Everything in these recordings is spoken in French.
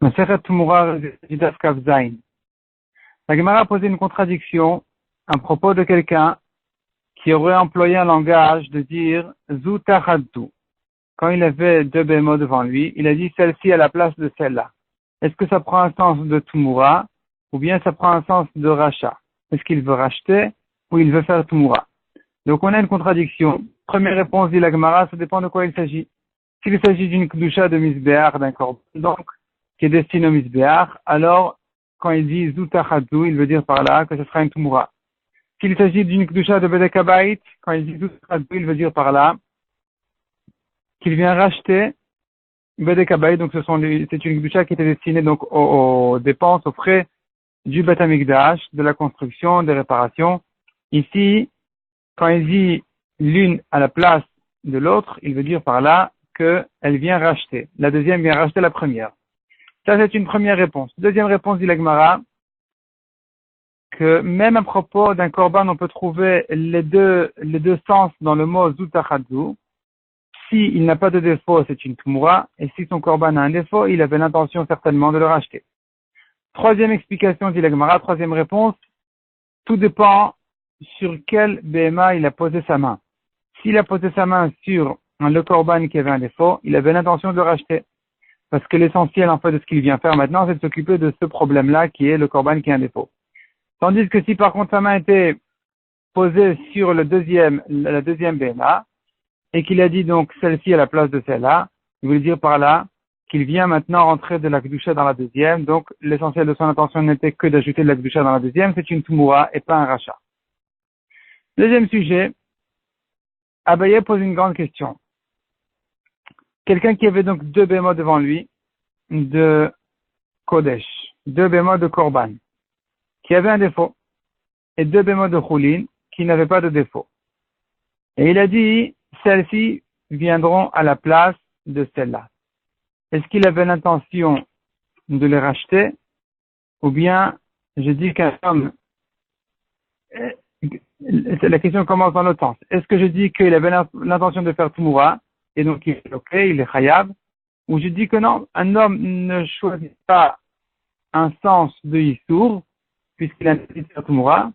Masechet Tumura Daf Kaf Zayin. La Gemara a posé une contradiction à propos de quelqu'un qui aurait employé un langage de dire Zu Tachaddu. Quand il avait deux bémots devant lui, il a dit celle-ci à la place de celle-là. Est-ce que ça prend un sens de Tumura ou bien ça prend un sens de rachat? Est-ce qu'il veut racheter ou il veut faire Tumura? Donc on a une contradiction. Première réponse dit la Gemara, ça dépend de quoi il s'agit. S'il s'agit d'une Kedusha de Misbéar, d'un corban, donc, qui est destiné au Misbéar, alors, quand il dit Zutachadzu, il veut dire par là que ce sera une Tumura. S'il s'agit d'une Kedusha de Bedekabait, quand il dit Zutachadzu, il veut dire par là qu'il vient racheter Bedekabait, donc c'est une Kedusha qui était destinée donc aux dépenses, aux frais du Bet Hamikdash, de la construction, des réparations. Ici, quand il dit l'une à la place de l'autre, il veut dire par là qu'elle vient racheter. La deuxième vient racheter la première. Ça, c'est une première réponse. Deuxième réponse, dit la Gemara, que même à propos d'un korban, on peut trouver les deux sens dans le mot Zutachadzu. S'il n'a pas de défaut, c'est une Tumura, et si son korban a un défaut, il avait l'intention certainement de le racheter. Troisième explication, dit la Gemara, troisième réponse, tout dépend sur quel BMA il a posé sa main. S'il a posé sa main sur le korban qui avait un défaut, il avait l'intention de le racheter. Parce que l'essentiel, en fait, de ce qu'il vient faire maintenant, c'est de s'occuper de ce problème-là qui est le korban qui a un défaut. Tandis que si, par contre, sa main était posée sur la deuxième BMA, et qu'il a dit donc celle-ci à la place de celle-là, il voulait dire par là qu'il vient maintenant rentrer de la Kedusha dans la deuxième, donc l'essentiel de son intention n'était que d'ajouter de la Kedusha dans la deuxième, c'est une Tumura et pas un rachat. Deuxième sujet, Abaye pose une grande question. Quelqu'un qui avait donc deux bémots devant lui, de Kodesh, deux bémots de Korban, qui avait un défaut, et deux bémots de Choulin, qui n'avaient pas de défaut. Et il a dit, celles-ci viendront à la place de celles-là. Est-ce qu'il avait l'intention de les racheter, ou bien, je dis qu'un homme, la question commence dans l'autre sens. Est-ce que je dis qu'il avait l'intention de faire Tumura, et donc il est ok, il est Chayav, ou je dis que non, un homme ne choisit pas un sens de Yissour, puisqu'il a interdit de faire Tumura,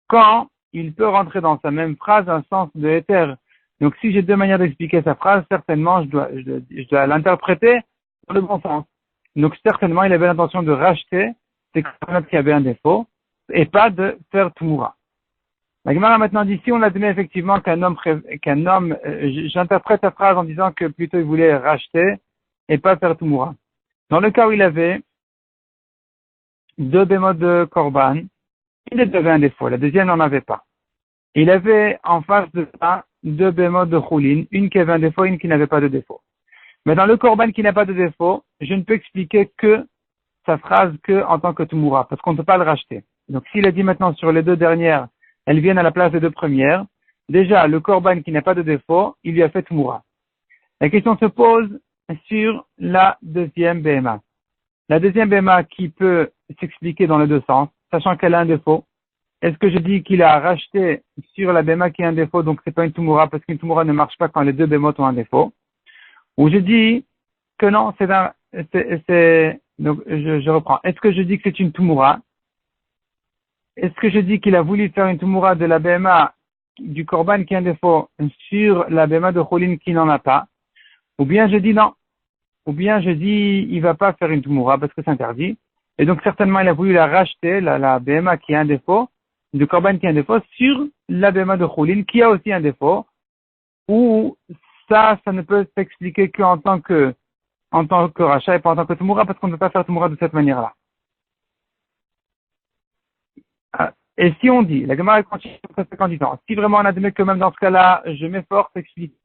quand il peut rentrer dans sa même phrase un sens de Éther. Donc si j'ai deux manières d'expliquer sa phrase, certainement je dois l'interpréter dans le bon sens. Donc certainement il avait l'intention de racheter ces corbanos qui avaient un défaut, et pas de faire Tumura. La Gemara maintenant dit, si on admet effectivement j'interprète sa phrase en disant que plutôt il voulait racheter et pas faire Tumura. Dans le cas où il avait deux bémots de Korban, il avait un défaut, la deuxième n'en avait pas. Il avait en face de ça deux bémots de Choulin, une qui avait un défaut, une qui n'avait pas de défaut. Mais dans le Korban qui n'a pas de défaut, je ne peux expliquer que sa phrase que en tant que Tumura, parce qu'on ne peut pas le racheter. Donc s'il a dit maintenant sur les deux dernières, elles viennent à la place des deux premières, déjà le Korban qui n'a pas de défaut, il lui a fait Tumura. La question se pose sur la deuxième BMA. La deuxième BMA qui peut s'expliquer dans les deux sens, sachant qu'elle a un défaut. Est-ce que je dis qu'il a racheté sur la BMA qui a un défaut, donc c'est pas une Tumura, parce qu'une Tumura ne marche pas quand les deux bémots ont un défaut. Ou je dis que non, donc je reprends. Est-ce que je dis que c'est une Tumura? Est-ce que je dis qu'il a voulu faire une Tumura de la BMA du Korban qui a un défaut sur la BMA de Choulin qui n'en a pas? Ou bien je dis non. Ou bien je dis il va pas faire une Tumura parce que c'est interdit. Et donc certainement il a voulu la racheter, la BMA qui a un défaut, du Korban qui a un défaut, sur la BMA de Choulin qui a aussi un défaut. Ou ça ne peut s'expliquer qu'en tant que rachat et pas en tant que Tumura parce qu'on ne peut pas faire Tumura de cette manière-là. Et si on dit, la Gemara continue en disant, si vraiment on admet que même dans ce cas-là, je m'efforce d'expliquer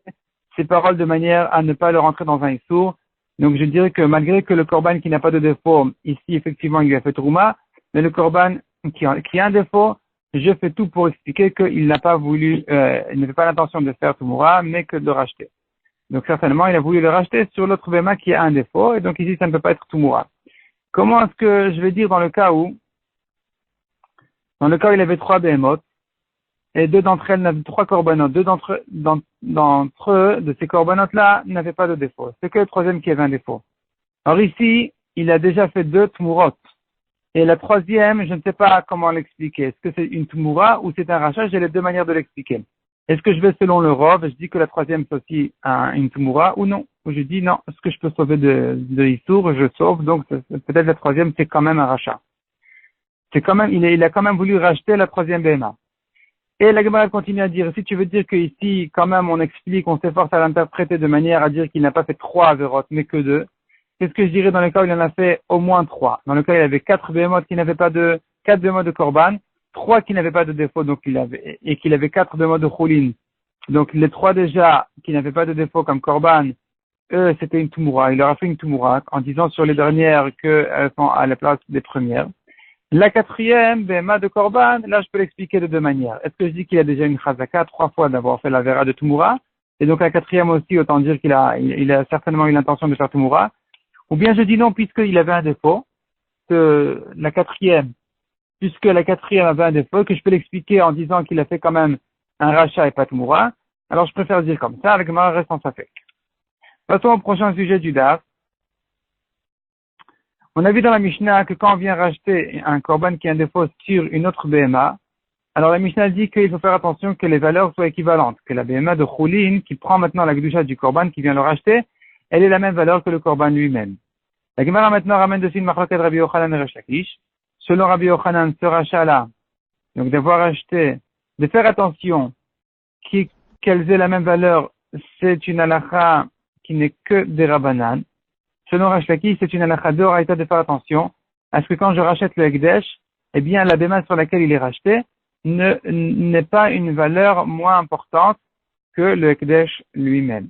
ces paroles de manière à ne pas le rentrer dans un issour, donc je dirais que malgré que le korban qui n'a pas de défaut, ici effectivement il lui a fait Trouma, mais le korban qui a un défaut, je fais tout pour expliquer qu'il n'a pas voulu, il n'avait pas l'intention de faire Tumura, mais que de le racheter. Donc certainement il a voulu le racheter sur l'autre béma qui a un défaut, et donc ici ça ne peut pas être Tumura. Comment est-ce que je vais dire dans le cas où il avait trois béhémotes, et deux d'entre elles n'avaient trois corbanotes, deux d'entre eux, de ces corbanotes-là, n'avaient pas de défaut. C'est que le troisième qui avait un défaut. Alors ici, il a déjà fait 2 tmurot. Et la troisième, je ne sais pas comment l'expliquer. Est-ce que c'est une tmura ou c'est un rachat? J'ai les deux manières de l'expliquer. Est-ce que je vais selon le Rov, je dis que la troisième c'est aussi une tmura ou non? Ou je dis non, est-ce que je peux sauver de Issour? Je sauve, donc peut-être la troisième c'est quand même un rachat. C'est quand même, il a quand même voulu racheter la troisième BMA. Et la Gemara continue à dire, si tu veux dire qu'ici, quand même, on explique, on s'efforce à l'interpréter de manière à dire qu'il n'a pas fait 3 avérotes, mais que 2, qu'est-ce que je dirais dans le cas où il en a fait au moins 3? Dans le cas où il avait 4 bémotes qui n'avaient pas de, 4 bémotes de korban, 3 qui n'avaient pas de défaut, donc et qu'il avait 4 bémotes de choulin. Donc, les 3 déjà, qui n'avaient pas de défaut comme korban, eux, c'était une tumura. Il leur a fait une tumura en disant sur les dernières qu'elles sont à la place des premières. La quatrième, Bema de Korban, là je peux l'expliquer de deux manières. Est-ce que je dis qu'il a déjà une chazaka 3 fois d'avoir fait la vera de Tumura, et donc la quatrième aussi, autant dire qu'il a certainement eu l'intention de faire Tumura, ou bien je dis non, puisqu'il avait un défaut, que la quatrième, puisque la quatrième avait un défaut, que je peux l'expliquer en disant qu'il a fait quand même un rachat et pas Tumura, alors je préfère dire comme ça, avec ma reste en safek. Passons au prochain sujet du DAF. On a vu dans la Mishnah que quand on vient racheter un korban qui a un défaut sur une autre BMA, alors la Mishnah dit qu'il faut faire attention que les valeurs soient équivalentes, que la BMA de Choulin, qui prend maintenant la Gdusha du korban qui vient le racheter, elle est la même valeur que le korban lui-même. La Gemara maintenant ramène dessus une marloquette Rabbi Yochanan et Resh Lakish. Selon Rabbi Yochanan, ce rachat-là, donc d'avoir acheté, de faire attention qu'elles aient la même valeur, c'est une halakha qui n'est que des Rabbanan. Selon Resh Lakish, c'est une halakha d'oraïta de faire attention à ce que quand je rachète le Ekdesh, eh bien, la béma sur laquelle il est racheté n'est pas une valeur moins importante que le Ekdesh lui-même.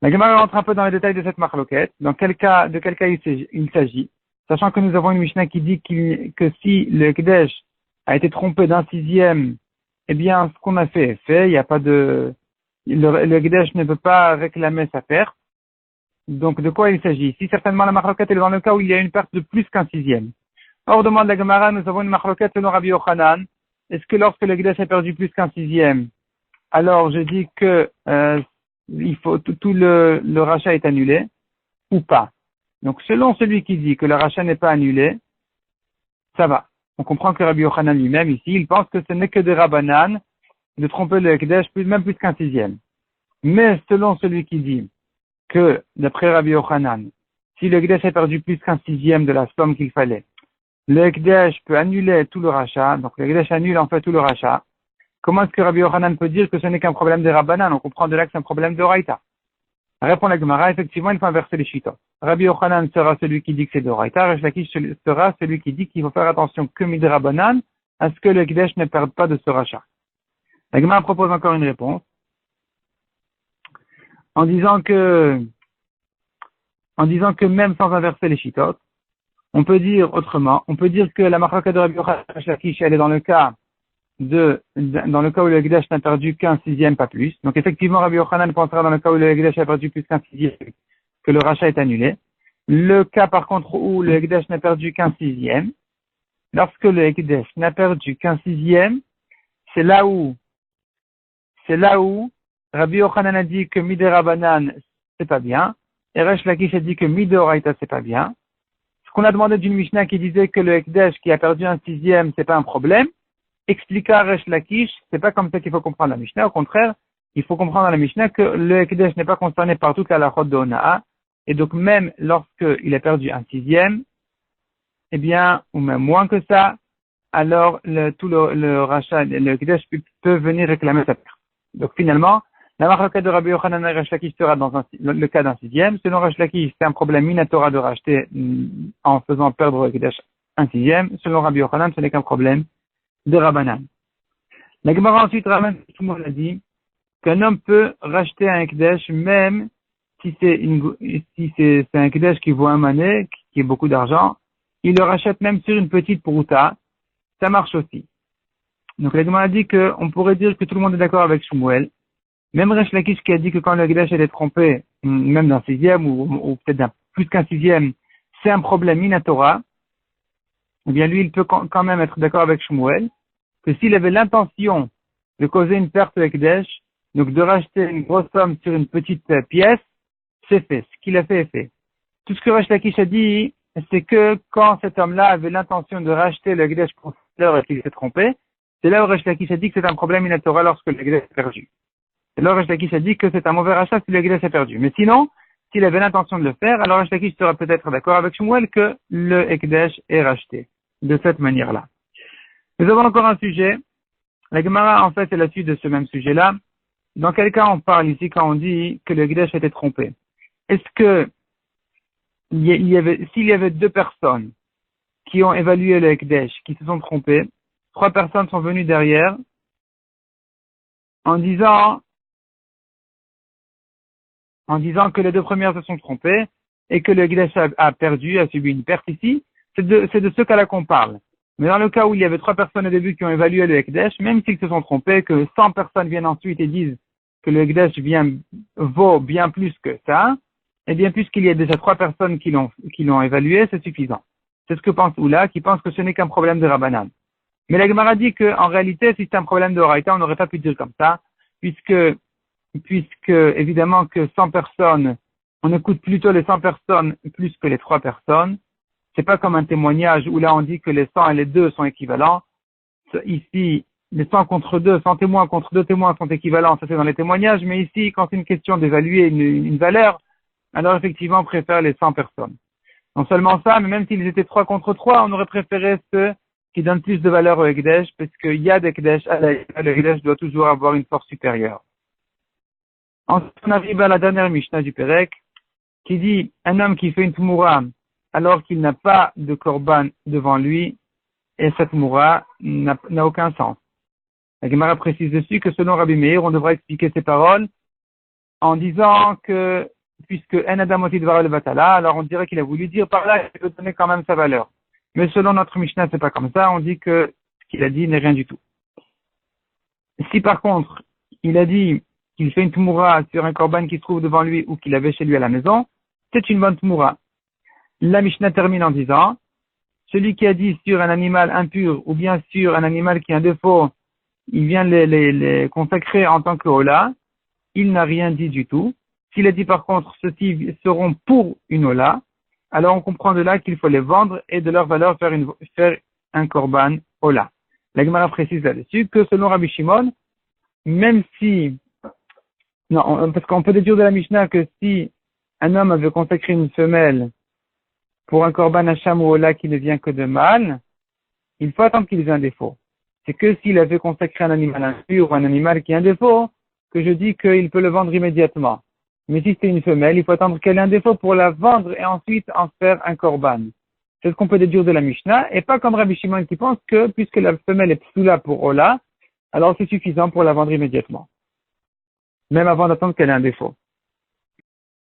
La Gemara rentre un peu dans les détails de cette marloquette. De quel cas il s'agit, sachant que nous avons une Mishnah qui dit que si le Ekdesh a été trompé d'un sixième, eh bien, ce qu'on a fait est fait. Il n'y a pas de, le Ekdesh ne peut pas réclamer sa perte. Donc, de quoi il s'agit? Si certainement la marloquette est dans le cas où il y a une perte de plus qu'un sixième. Or, demande la Gemara, nous avons une marloquette selon Rabbi Yochanan. Est-ce que lorsque le Ekdesh a perdu plus qu'un sixième, alors je dis que il faut tout le rachat est annulé ou pas? Donc, selon celui qui dit que le rachat n'est pas annulé, ça va. On comprend que Rabbi Yochanan lui-même ici, il pense que ce n'est que des Rabbanan de tromper le Ekdesh même plus qu'un sixième. Mais selon celui qui dit que, d'après Rabbi Yochanan, si le Ekdesh a perdu plus qu'un sixième de la somme qu'il fallait, le Ekdesh peut annuler tout le rachat, donc le Ekdesh annule en fait tout le rachat. Comment est-ce que Rabbi Yochanan peut dire que ce n'est qu'un problème de Rabbanan? On comprend de là que c'est un problème de Oraïta. Répond la Gemara, effectivement, il faut inverser les chitos. Rabbi Yochanan sera celui qui dit que c'est de Oraïta, Resh Lakish sera celui qui dit qu'il faut faire attention que mid Rabbanan à ce que le Ekdesh ne perde pas de ce rachat. La Gemara propose encore une réponse en disant que même sans inverser les chitot, on peut dire autrement, on peut dire que la marloquette de Rabbi Yochanan Resh Lakish, elle est dans le cas où le Ekdesh n'a perdu qu'un sixième, pas plus. Donc effectivement, Rabbi Yochanan pensera dans le cas où le Ekdesh a perdu plus qu'un sixième, que le rachat est annulé. Le cas par contre où le Ekdesh n'a perdu qu'un sixième, lorsque le Ekdesh n'a perdu qu'un sixième, c'est là où Rabbi Yochanan a dit que Midé Rabbanan, c'est pas bien, et Resh Lakish a dit que Midé Oraïta, c'est pas bien. Ce qu'on a demandé d'une Mishnah qui disait que le Ekdesh qui a perdu un sixième, c'est pas un problème, expliqua Resh Lakish, c'est pas comme ça qu'il faut comprendre la Mishnah, au contraire, il faut comprendre dans la Mishnah que le Ekdesh n'est pas concerné par toute la halachot de Ona'a, et donc même lorsqu'il a perdu un sixième, eh bien, ou même moins que ça, alors tout le rachat, le Ekdesh peut venir réclamer sa perte. Donc finalement, la marloquette de Rabbi Yochanan et Resh Lakish sera dans le cas d'un sixième. Selon Resh Lakish, c'est un problème minatora de racheter en faisant perdre le Ekdesh un sixième. Selon Rabbi Yochanan, ce n'est qu'un problème de Rabbanan. La Gemara ensuite ramène, tout le monde a dit, qu'un homme peut racheter un Ekdesh même si c'est un Ekdesh qui vaut un mané, qui est beaucoup d'argent, il le rachète même sur une petite prouta, ça marche aussi. Donc la Gemara a dit qu'on pourrait dire que tout le monde est d'accord avec Shmuel. Même Resh Lakish qui a dit que quand le Ekdesh est trompé, même d'un sixième ou peut-être d'un plus qu'un sixième, c'est un problème minatora, eh bien lui il peut quand même être d'accord avec Shmuel, que s'il avait l'intention de causer une perte au Ekdesh, donc de racheter une grosse somme sur une petite pièce, c'est fait. Ce qu'il a fait est fait. Tout ce que Resh Lakish a dit, c'est que quand cet homme-là avait l'intention de racheter le Gdesh pour l'heure et qu'il s'est trompé, c'est là où Resh Lakish a dit que c'est un problème inatora lorsque le Gdesh est perdu. C'est là où Resh Lakish a dit que c'est un mauvais rachat si le Gdesh est perdu. Mais sinon, s'il avait l'intention de le faire, alors Resh Lakish sera peut-être d'accord avec Shmuel que le Ekdesh est racheté de cette manière-là. Nous avons encore un sujet. La Gemara, en fait, c'est la suite de ce même sujet-là. Dans quel cas on parle ici quand on dit que le Ekdesh a été trompé? Est-ce que s'il y avait deux personnes qui ont évalué le Ekdesh, qui se sont trompées, trois personnes sont venues derrière en disant que les deux premières se sont trompées et que le Ekdesh a perdu, a subi une perte ici, c'est de ce cas-là qu'on parle. Mais dans le cas où il y avait trois personnes au début qui ont évalué le Ekdesh, même s'ils se sont trompés, que 100 personnes viennent ensuite et disent que le Ekdesh vaut bien plus que ça, eh bien, puisqu'il y a déjà trois personnes qui l'ont évalué, c'est suffisant. C'est ce que pense Oula, qui pense que ce n'est qu'un problème de Rabbanan. Mais la Gemara dit qu'en réalité, si c'est un problème de Horaïta, on n'aurait pas pu dire comme ça, puisque évidemment que 100 personnes, on écoute plutôt les 100 personnes plus que les trois personnes. C'est pas comme un témoignage où là on dit que les 100 et les 2 sont équivalents. Ici, les 100 contre 2, 100 témoins contre 2 témoins sont équivalents, ça c'est dans les témoignages, mais ici, quand c'est une question d'évaluer une valeur, alors effectivement, on préfère les 100 personnes. Non seulement ça, mais même s'ils étaient 3 contre 3, on aurait préféré ceux qui donnent plus de valeur au Ekdesh, parce qu'il y a des Ekdesh, le Ekdesh doit toujours avoir une force supérieure. Ensuite, on arrive à la dernière Mishnah du Perek, qui dit, un homme qui fait une Tmoura, alors qu'il n'a pas de Korban devant lui, et cette Tmoura n'a aucun sens. La Gemara précise dessus que selon Rabbi Meir, on devra expliquer ces paroles en disant que puisque un Adam aussi devra le batala, alors on dirait qu'il a voulu dire par là qu'il peut donner quand même sa valeur. Mais selon notre Mishnah, c'est pas comme ça, on dit que ce qu'il a dit n'est rien du tout. Si par contre, il a dit qu'il fait une tmoura sur un korban qui se trouve devant lui ou qu'il avait chez lui à la maison, c'est une bonne tmoura. La Mishnah termine en disant, celui qui a dit sur un animal impur ou bien sur un animal qui a un défaut, il vient les consacrer en tant que hola, il n'a rien dit du tout. S'il a dit par contre, ceux-ci seront pour une hola, alors on comprend de là qu'il faut les vendre et de leur valeur faire un korban hola. La Gemara précise là-dessus que selon Rabbi Shimon, même si, non, parce qu'on peut déduire de la Mishnah que si un homme avait consacré une femelle pour un korban hacham ou hola qui ne vient que de mâle, il faut attendre qu'il ait un défaut. C'est que s'il avait consacré un animal impur ou un animal qui a un défaut, que je dis qu'il peut le vendre immédiatement. Mais si c'est une femelle, il faut attendre qu'elle ait un défaut pour la vendre et ensuite en faire un korban. C'est ce qu'on peut déduire de la Mishnah, et pas comme Rabbi Shimon qui pense que, puisque la femelle est psoula pour Ola, alors c'est suffisant pour la vendre immédiatement. Même avant d'attendre qu'elle ait un défaut.